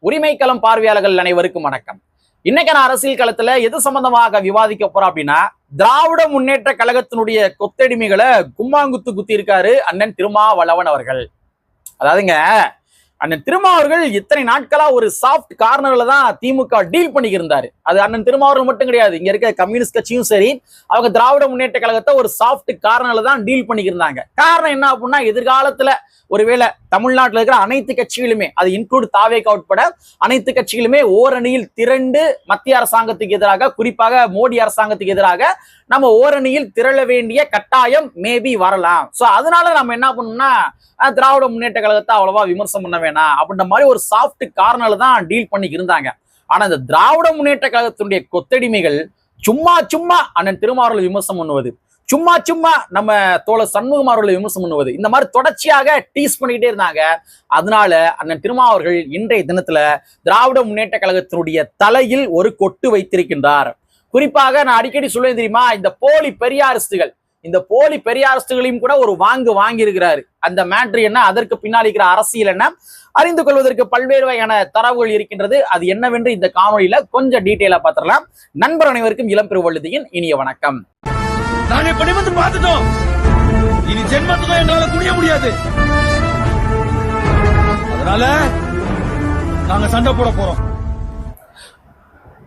உரிமை களம் பார்வையாளர்கள் அனைவருக்கும் வணக்கம். இன்னைக்கான அரசியல் களத்துல எது சம்பந்தமாக விவாதிக்க போறோம் அப்படின்னா, திராவிட முன்னேற்ற கழகத்தினுடைய கொத்தடிமைகளை கும்மாங்குத்து குத்தி இருக்காரு அண்ணன் திருமாவளவன் அவர்கள். அதாவதுங்க, அண்ணன் திருமாவர்கள் இத்தனை நாட்களா ஒரு சாஃப்ட் கார்னர்ல தான் திமுக டீல் பண்ணிக்கிருந்தாரு. அது அண்ணன் திருமாவர்கள் மட்டும் கிடையாது, இங்க இருக்க கம்யூனிஸ்ட் கட்சியும் சரி, அவங்க திராவிட முன்னேற்ற கழகத்தை ஒரு சாஃப்ட் கார்னர்ல தான் டீல் பண்ணிக்கிருந்தாங்க. காரணம் என்ன அப்படின்னா, எதிர்காலத்துல ஒருவேளை தமிழ்நாட்டில் இருக்கிற அனைத்து கட்சிகளுமே, அது இன்க்ளூட் தாவேகா உட்பட அனைத்து கட்சிகளுமே ஓரணியில் திரண்டு மத்திய அரசாங்கத்துக்கு எதிராக, குறிப்பாக மோடி அரசாங்கத்துக்கு எதிராக நம்ம ஓரணியில் திரள வேண்டிய கட்டாயம் மேபி வரலாம். சோ அதனால நம்ம என்ன பண்ணோம்னா, திராவிட முன்னேற்ற கழகத்தை அவ்வளவா விமர்சனம் பண்ண வேணாம் அப்படின்ற மாதிரி ஒரு சாஃப்ட் கார்னர்ல தான் டீல் பண்ணி இருந்தாங்க. ஆனா இந்த திராவிட முன்னேற்ற கழகத்தினுடைய கொத்தடிமைகள் சும்மா சும்மா அண்ணன் திருமாவர்களை விமர்சனம் பண்ணுவது, சும்மா சும்மா நம்ம தோழர் சண்முகம் அவர்களை விமர்சனம் பண்ணுவது, இந்த மாதிரி தொடர்ச்சியாக டீஸ் பண்ணிக்கிட்டே இருந்தாங்க. அதனால அண்ணன் திருமாவர்கள் இன்றைய தினத்துல திராவிட முன்னேற்ற கழகத்தினுடைய தலையில் ஒரு கொட்டு வைத்திருக்கின்றார். குறிப்பாக நான் அடிக்கடி சொல்லுவேன் தெரியுமா, இந்த போலி பெரியாரிஸ்டுகள், இந்த போலி பெரியாரிஸ்டுகளையும் கூட ஒரு வாங்கி இருக்கிறாரு. அந்த மேட்ரு என்ன, அதற்கு பின்னால் இருக்கிற அரசியல் என்ன, அறிந்து கொள்வதற்கு பல்வேறு வகையான தரவுகள் இருக்கின்றது. அது என்னவென்று இந்த காணொலியில கொஞ்சம் டீட்டெயிலா பார்த்துடலாம். நண்பர் அனைவருக்கும் இளம்பெரு வள்ளுதியின் இனிய வணக்கம். நாங்க இப்படி வந்து பார்த்துட்டோம், இனி ஜென்மத்துக்கும் எங்களால குடிய முடியாது. அதனால நாங்க சண்டை போட போறோம்.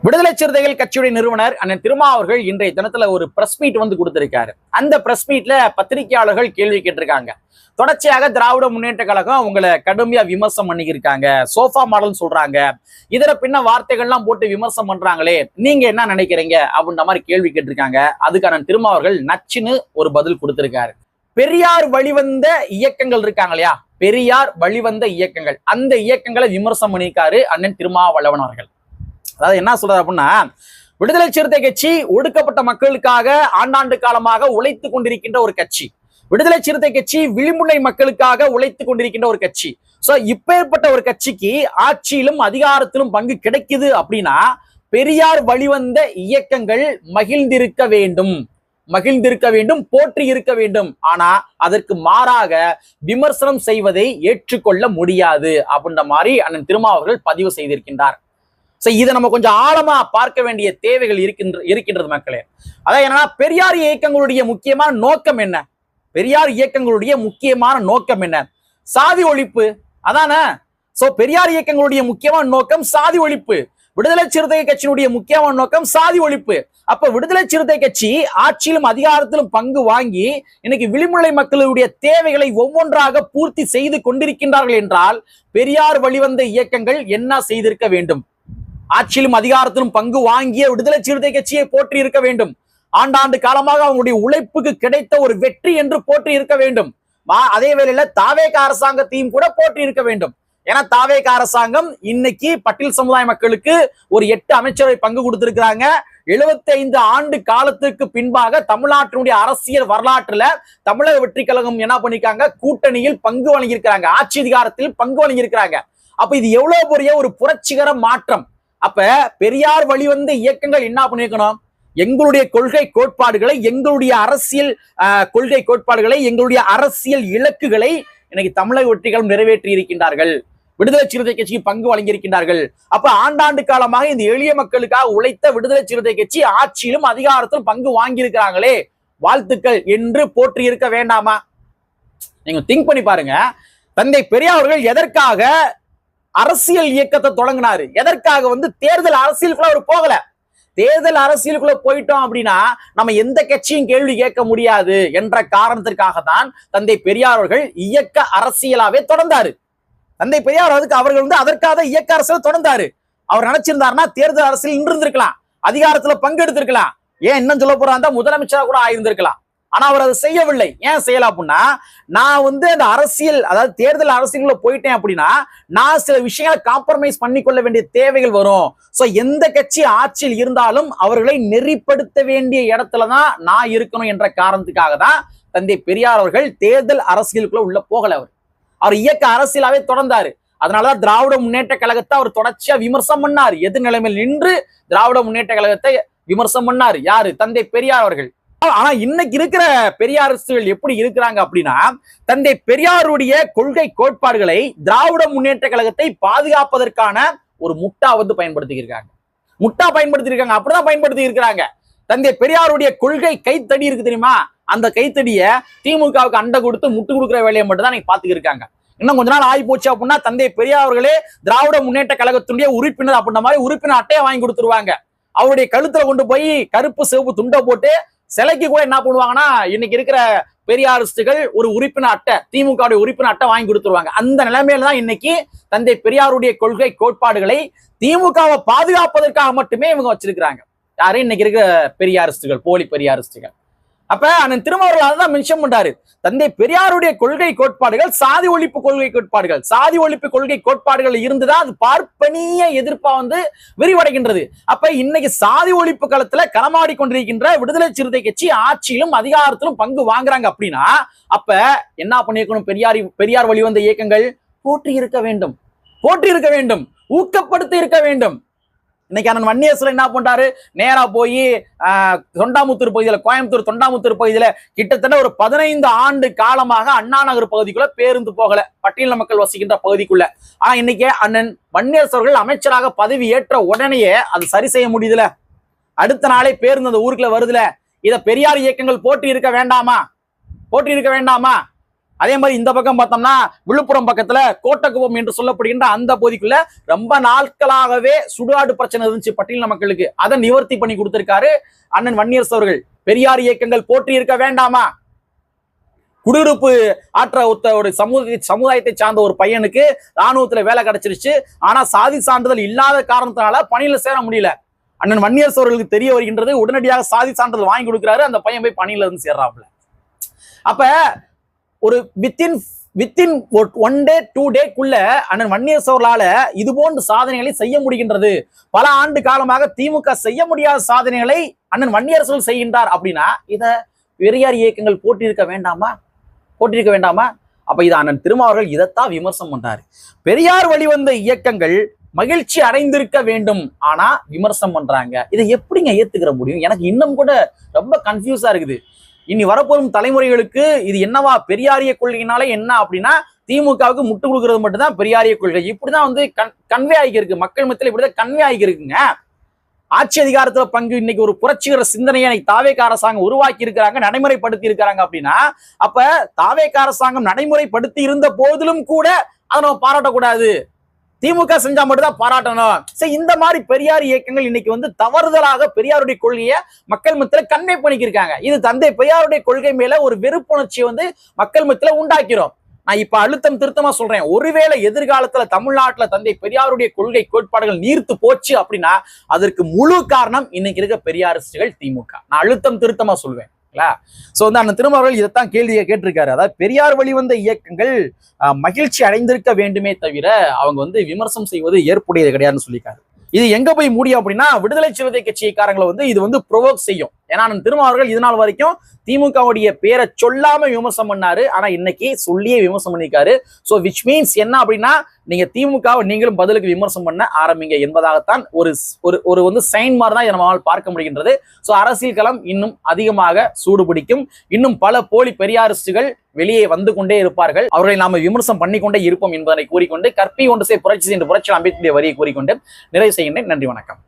விடுதலை சிறுத்தைகள் கட்சியுடைய நிறுவனர் அண்ணன் திருமாவர்கள் இன்றைய தினத்துல ஒரு பிரஸ் மீட் வந்து கொடுத்திருக்காரு. அந்த பிரஸ் மீட்ல பத்திரிகையாளர்கள் கேள்வி கேட்டிருக்காங்க. தொடர்ச்சியாக திராவிட முன்னேற்ற கழகம் உங்களை கடுமையா விமர்சனம் பண்ணிக்கிருக்காங்க, சோஃபா மாடல் சொல்றாங்க, இதர பின்ன வார்த்தைகள்லாம் போட்டு விமர்சனம் பண்றாங்களே, நீங்க என்ன நினைக்கிறீங்க அப்படின்ற மாதிரி கேள்வி கேட்டிருக்காங்க. அதுக்கான திருமாவர்கள் நச்சுன்னு ஒரு பதில் கொடுத்திருக்காரு. பெரியார் வழிவந்த இயக்கங்கள் இருக்காங்க இல்லையா, பெரியார் வழிவந்த இயக்கங்கள், அந்த இயக்கங்களை விமர்சனம் பண்ணியிருக்காரு அண்ணன் திருமாவளவன் அவர்கள். அதாவது என்ன சொல்றாரு அப்படின்னா, விடுதலை சிறுத்தை கட்சி ஒடுக்கப்பட்ட மக்களுக்காக ஆண்டாண்டு காலமாக உழைத்து கொண்டிருக்கின்ற ஒரு கட்சி. விடுதலை சிறுத்தை கட்சி விளிம்புநிலை மக்களுக்காக உழைத்து கொண்டிருக்கின்ற ஒரு கட்சி. சோ இப்பேற்பட்ட ஒரு கட்சிக்கு ஆட்சியிலும் அதிகாரத்திலும் பங்கு கிடைக்குது அப்படின்னா, பெரியார் வழிவந்த இயக்கங்கள் மகிழ்ந்திருக்க வேண்டும், போற்றி இருக்க வேண்டும். ஆனா அதற்கு மாறாக விமர்சனம் செய்வதை ஏற்றுக்கொள்ள முடியாது அப்படின்ற மாதிரி அண்ணன் திருமாவர்கள் பதிவு செய்திருக்கின்றார். இதை நம்ம கொஞ்சம் ஆழமா பார்க்க வேண்டிய தேவைகள் இருக்கின்றது மக்களே. அதான் என்னன்னா, பெரியார் இயக்கங்களுடைய முக்கியமான நோக்கம் என்ன, பெரியார் இயக்கங்களுடைய முக்கியமான நோக்கம் என்ன, சாதி ஒழிப்பு அதானே. சோ பெரியார் இயக்கங்களுடைய முக்கியமான நோக்கம் சாதி ஒழிப்பு, விடுதலை சிறுத்தை கட்சியினுடைய முக்கியமான நோக்கம் சாதி ஒழிப்பு. அப்ப விடுதலை சிறுத்தை கட்சி ஆட்சியிலும் அதிகாரத்திலும் பங்கு வாங்கி இன்னைக்கு விளிம்புநிலை மக்களுடைய தேவைகளை ஒவ்வொன்றாக பூர்த்தி செய்து கொண்டிருக்கின்றார்கள் என்றால், பெரியார் வழிவந்த இயக்கங்கள் என்ன செய்திருக்க வேண்டும்? ஆட்சியிலும் அதிகாரத்திலும் பங்கு வாங்கிய விடுதலை சிறுத்தை கட்சியை போற்றி இருக்க வேண்டும். ஆண்டாண்டு காலமாக அவங்களுடைய உழைப்புக்கு கிடைத்த ஒரு வெற்றி என்று போற்றி இருக்க வேண்டும். அதே வேளையில தாவேகா அரசாங்கத்தையும் கூட போற்றி இருக்க வேண்டும். ஏன்னா தாவேகா அரசாங்கம் இன்னைக்கு பட்டியல் சமுதாய மக்களுக்கு ஒரு 8 அமைச்சரவை பங்கு கொடுத்திருக்கிறாங்க. 75 ஆண்டு காலத்துக்கு பின்பாக தமிழ்நாட்டினுடைய அரசியல் வரலாற்றுல தமிழக வெற்றி கழகம் என்ன பண்ணிருக்காங்க, கூட்டணியில் பங்கு வழங்கியிருக்கிறாங்க, ஆட்சி அதிகாரத்தில் பங்கு வழங்கியிருக்கிறாங்க. அப்ப இது எவ்வளவு பெரிய ஒரு புரட்சிகர மாற்றம். அப்ப பெரியார் வழிவந்த இயக்கங்கள் என்ன பண்ணிருக்கணும், எங்களுடைய கொள்கை கோட்பாடுகளை, எங்களுடைய அரசியல் கொள்கை கோட்பாடுகளை, எங்களுடைய அரசியல் இலக்குகளை இன்னைக்கு தமிழக வெற்றிகளும் நிறைவேற்றி இருக்கின்றார்கள், விடுதலை சிறுத்தை கட்சிக்கு பங்கு வழங்கியிருக்கின்றார்கள். அப்ப ஆண்டாண்டு காலமாக இந்த எளிய மக்களுக்காக உழைத்த விடுதலை சிறுத்தை கட்சி ஆட்சியிலும் அதிகாரத்திலும் பங்கு வாங்கி இருக்கிறாங்களே, வாழ்த்துக்கள் என்று போற்றி இருக்க வேண்டாமா? நீங்க திங்க் பண்ணி பாருங்க. தந்தை பெரியார் அவர்கள் எதற்காக அரசியல் இயக்கத்தை தொடங்கினாரு, எதற்காக தேர்தல் அரசியலுக்குள்ள அவர் போகல. தேர்தல் அரசியலுக்குள்ள போயிட்டோம் அப்படின்னா நம்ம எந்த கட்சியும் கேள்வி கேட்க முடியாது என்ற காரணத்திற்காக தான் தந்தை பெரியார் அவர்கள் இயக்க அரசியலாவே தொடர்ந்தாரு. தந்தை பெரியார் அவர்கள் அதற்காக இயக்க அரசியல் தொடர்ந்தாரு. அவர் நினைச்சிருந்தாருன்னா தேர்தல் அரசியல் நின்று இருந்திருக்கலாம், அதிகாரத்துல பங்கெடுத்திருக்கலாம், ஏன் இன்னும் சொல்ல போறாங்க முதலமைச்சரா கூட ஆயிருந்திருக்கலாம். ஆனா அவர் அதை செய்யவில்லை. ஏன் செய்யல அப்படின்னா, நான் அந்த அரசியல், அதாவது தேர்தல் அரசியலுக்குள்ள போயிட்டேன் அப்படின்னா நான் சில விஷயங்களை காம்ப்ரமைஸ் பண்ணி கொள்ள வேண்டிய தேவைகள் வரும். சோ எந்த கட்சி ஆட்சியில் இருந்தாலும் அவர்களை நெறிப்படுத்த வேண்டிய இடத்துலதான் நான் இருக்கணும் என்ற காரணத்துக்காக தான் தந்தை பெரியார் அவர்கள் தேர்தல் அரசியலுக்குள்ள உள்ள போகல. அவர் இயக்க அரசியலாவே தொடர்ந்தாரு. அதனாலதான் திராவிட முன்னேற்ற கழகத்தை அவர் தொடர்ச்சியா விமர்சனம் பண்ணார். எதிர் நிலைமையில் நின்று திராவிட முன்னேற்ற கழகத்தை விமர்சனம் பண்ணார் யாரு, தந்தை பெரியார் அவர்கள். ஆனா இன்னைக்கு இருக்கிற பெரியாரிஸ்டுகள் எப்படி இருக்கிறாங்க அப்படின்னா, தந்தை பெரியாருடைய கொள்கை கோட்பாடுகளை, திராவிட முன்னேற்ற கழகத்தை பாதுகாப்பதற்கான ஒரு முட்டா வந்து பயன்படுத்தியிருக்காங்க. முட்டா பயன்படுத்தியிருக்காங்க, அப்படிதான் பயன்படுத்தி இருக்கிறாங்க. தந்தை பெரியாருடைய கொள்கை கைத்தடி இருக்கு தெரியுமா, அந்த கைத்தடிய திமுகவுக்கு அண்டை கொடுத்து முட்டு கொடுக்குற வேலையை மட்டும் தான் நீங்க பாத்துக்கிருக்காங்க. இன்னும் கொஞ்ச நாள் ஆகி போச்சு அப்படின்னா தந்தை பெரியார்களே திராவிட முன்னேற்ற கழகத்தினுடைய உறுப்பினர் அப்படின்ற மாதிரி உறுப்பினர் அட்டையை வாங்கி கொடுத்துருவாங்க. அவருடைய கழுத்துல கொண்டு போய் கருப்பு சிவப்பு துண்டை போட்டு சிலைக்கு கூட என்ன பண்ணுவாங்கன்னா இன்னைக்கு இருக்கிற பெரியாரிஸ்டுகள் ஒரு உறுப்பினர் அட்டை, திமுக உறுப்பினர் அட்டை வாங்கி கொடுத்துருவாங்க. அந்த நிலைமையில தான் இன்னைக்கு தந்தை பெரியாருடைய கொள்கை கோட்பாடுகளை திமுகவை பாதுகாப்பதற்காக மட்டுமே இவங்க வச்சிருக்கிறாங்க. யாரு இன்னைக்கு இருக்க பெரியாரிஸ்டுகள், போலி பெரியாரிஸ்டுகள். அப்ப அண்ணன் திருமாவளவன் தான் மென்ஷன் பண்றாரு, தந்தை பெரியாருடைய கொள்கை கோட்பாடுகள் சாதி ஒழிப்பு கொள்கை கோட்பாடுகள், சாதி ஒழிப்பு கொள்கை கோட்பாடுகள் இருந்துதான் அது பார்ப்பனிய எதிர்ப்பா வந்து விரிவடைகின்றது. அப்ப இன்னைக்கு சாதி ஒழிப்பு களத்துல களமாடி கொண்டிருக்கின்ற விடுதலை சிறுத்தை கட்சி ஆட்சியிலும் அதிகாரத்திலும் பங்கு வாங்குறாங்க அப்படின்னா அப்ப என்ன பண்ணிருக்கணும்? பெரியார் வழிவந்த இயக்கங்கள் போற்றி இருக்க வேண்டும், ஊக்கப்படுத்தி இருக்க வேண்டும். இன்னைக்கு அண்ணன் வன்னியரசு என்ன பண்றாரு? நேரா போய் தொண்டாமுத்தூர் பகுதியில, கோயம்புத்தூர் தொண்டாமுத்தூர் பகுதியில கிட்டத்தட்ட ஒரு 15 ஆண்டு காலமாக அண்ணா நகர் பகுதிக்குள்ள பேருந்து போகல, பட்டியல மக்கள் வசிக்கின்ற பகுதிக்குள்ள. ஆனா இன்னைக்கு அண்ணன் வன்னியரசு அவர்கள் அமைச்சராக பதவி ஏற்ற உடனேயே அது சரி செய்ய முடியுதுல, அடுத்த நாளே பேருந்து அந்த ஊருக்குள்ள வருதுல. இத பெரியார் இயக்கங்கள் போட்டி இருக்க வேண்டாமா? அதே மாதிரி இந்த பக்கம் பார்த்தோம்னா விழுப்புரம் பக்கத்துல கோட்டக்குப்பம் என்று சொல்லப்படுகின்ற அந்த பகுதிக்குள்ள ரொம்ப நாட்களாகவே சுடுகாடு பிரச்சனை இருந்துச்சு பட்டியல மக்களுக்கு. அதை நிவர்த்தி பண்ணி கொடுத்திருக்காரு அண்ணன் வன்னியரசு அவர்கள். பெரியார் இயக்கங்கள் போற்றி இருக்க வேண்டாமா? குடியிருப்பு ஆற்ற ஒரு சமுதாயத்தை சார்ந்த ஒரு பையனுக்கு ராணுவத்துல வேலை கிடைச்சிருச்சு, ஆனா சாதி சான்றிதழ் இல்லாத காரணத்தினால பணியில சேர முடியல. அண்ணன் வன்னியரசு அவர்களுக்கு தெரிய வருகின்றது, உடனடியாக சாதி சான்றிதழ் வாங்கி கொடுக்கிறாரு, அந்த பையன் போய் பணியில இருந்து சேர்றாப்புல. அப்ப ஒரு வித்தின் 1 day 2 டேக்குள்ள அண்ணன் வன்னியரசு அவர்களால இது போன்ற சாதனைகளை செய்ய முடிகின்றது. பல ஆண்டு காலமாக திமுக செய்ய முடியாத சாதனைகளை அண்ணன் வன்னியரசு செய்கின்றார் அப்படின்னா இத பெரியார் இயக்கங்கள் போட்டிருக்க வேண்டாமா? அப்ப இது அண்ணன் திருமாவர்கள் இதைத்தான் விமர்சனம் பண்றாரு. பெரியார் வழிவந்த இயக்கங்கள் மகிழ்ச்சி அடைந்திருக்க வேண்டும், ஆனா விமர்சனம் பண்றாங்க. இதை எப்படிங்க ஏத்துக்கிற முடியும்? எனக்கு இன்னும் கூட ரொம்ப கன்ஃபியூஸா இருக்குது. இனி வரப்போகும் தலைமுறைகளுக்கு இது என்னவா பெரியாரிய கொள்கையினாலே என்ன அப்படின்னா திமுகவுக்கு முட்டு கொடுக்கறது மட்டும்தான் பெரியாரிய கொள்கை, இப்படிதான் வந்து கன்வே ஆகிருக்கு மக்கள் மத்தியில், இப்படிதான் கன்வே ஆகிருக்குங்க. ஆட்சி அதிகாரத்துல பங்கு இன்னைக்கு ஒரு புரட்சிகர சிந்தனையை தாவேக அரசாங்கம் உருவாக்கி இருக்கிறாங்க, நடைமுறைப்படுத்தி இருக்கிறாங்க அப்படின்னா அப்ப தாவேக அரசாங்கம் நடைமுறைப்படுத்தி இருந்த போதிலும் கூட அதை நம்ம பாராட்டக்கூடாது, திமுக செஞ்சா மட்டும்தான் பாராட்டணும். சரி, இந்த மாதிரி பெரியார் இயக்கங்கள் இன்னைக்கு வந்து தவறுதலாக பெரியாருடைய கொள்கையை மக்கள் மத்தியில கன்வே பண்ணிக்கிருக்காங்க. இது தந்தை பெரியாருடைய கொள்கை மேல ஒரு வெறுப்புணர்ச்சியை வந்து மக்கள் மத்தியில உண்டாக்கிறோம். நான் இப்ப அழுத்தம் திருத்தமா சொல்றேன், ஒருவேளை எதிர்காலத்துல தமிழ்நாட்டுல தந்தை பெரியாருடைய கொள்கை கோட்பாடுகள் நீர்த்து போச்சு அப்படின்னா அதற்கு முழு காரணம் இன்னைக்கு இருக்க பெரியாரிஸ்டுகள், திமுக. நான் அழுத்தம் திருத்தமா சொல்வேன். அண்ணன் திருமாவர்கள் இதைத்தான் கேள்வியை கேட்டிருக்காரு. அதாவது பெரியார் வழிவந்த இயக்கங்கள் மகிழ்ச்சி அடைந்திருக்க வேண்டுமே தவிர அவங்க வந்து விமர்சனம் செய்வது ஏற்புடையது கிடையாதுன்னு சொல்லியிருக்காரு. இது எங்க போய் முடியும் அப்படின்னா விடுதலை சிறுத்தை கட்சிக்காரங்களை வந்து இது வந்து ப்ரொவோக் செய்யும். ஏன்னா திருமாவர்கள் இது நாள் வரைக்கும் திமுகவுடைய பேரை சொல்லாம விமர்சனம் பண்ணாரு, ஆனா இன்னைக்கு சொல்லியே விமர்சனம் பண்ணிருக்காரு. சோ விச் மீன்ஸ் என்ன அப்படின்னா நீங்க திமுகவை நீங்களும் பதிலுக்கு விமர்சனம் பண்ண ஆரம்பிங்க என்பதாகத்தான் ஒரு வந்து சைன் மாதிரி தான் நம்மால் பார்க்க முடிகின்றது. சோ அரசியல் களம் இன்னும் அதிகமாக சூடுபிடிக்கும். இன்னும் பல போலி பெரியாரிஸ்டுகள் வெளியே வந்து கொண்டே இருப்பார்கள். அவர்களை நாம விமர்சனம் பண்ணிக்கொண்டே இருப்போம் என்பதை கூறிக்கொண்டு கற்பி ஒன்று புரட்சி என்று புரட்சி அம்பேத்கர் வரியை கூறிக்கொண்டு நிறைவு செய்கின்றேன். நன்றி, வணக்கம்.